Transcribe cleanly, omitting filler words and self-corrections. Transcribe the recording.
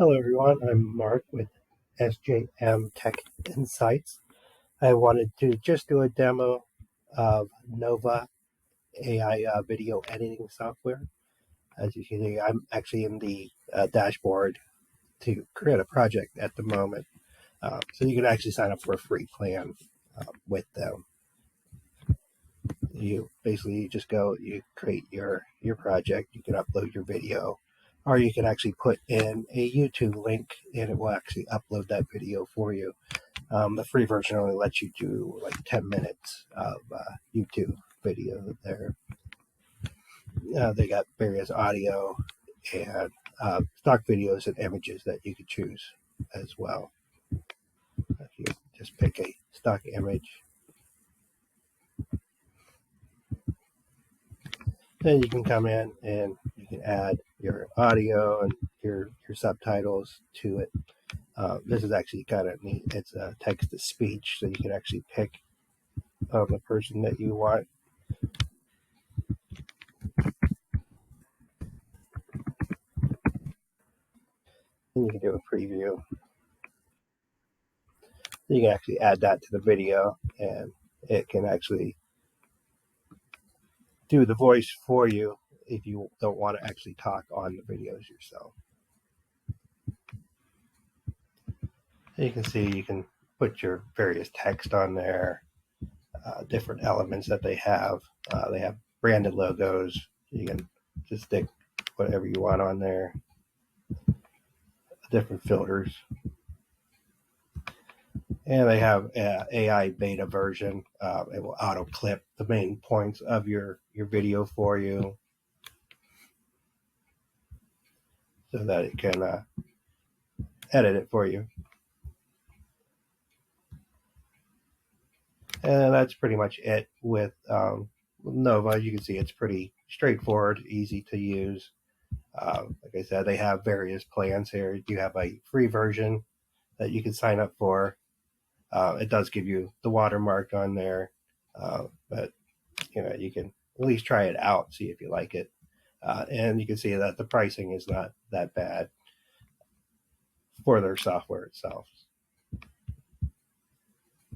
Hello, everyone. I'm Mark with SJM Tech Insights. I wanted to just do a demo of Nova AI video editing software. As you can see, I'm actually in the dashboard to create a project at the moment. So you can actually sign up for a free plan with them. You basically just go, you create your project, you can upload your video, or you can actually put in a YouTube link and it will actually upload that video for you. The free version only lets you do like 10 minutes of YouTube video there. They got various audio and stock videos and images that you could choose as well. If you just pick a stock image, then you can come in and you can add your audio and your subtitles to it. This is actually kind of neat. It's a text to speech, so you can actually pick the person that you want. And you can do a preview. You can actually add that to the video, and it can actually do the voice for you if you don't want to actually talk on the videos yourself. You can see you can put your various text on there, different elements that they have. They have branded logos. You can just stick whatever you want on there, different filters. And they have an AI beta version. It will auto clip the main points of your video for you so that it can edit it for you. And that's pretty much it with Nova. You can see it's pretty straightforward, easy to use. Like I said, they have various plans here. You have a free version that you can sign up for. It does give you the watermark on there, but you can at least try it out, see if you like it. And you can see that the pricing is not that bad for their software itself.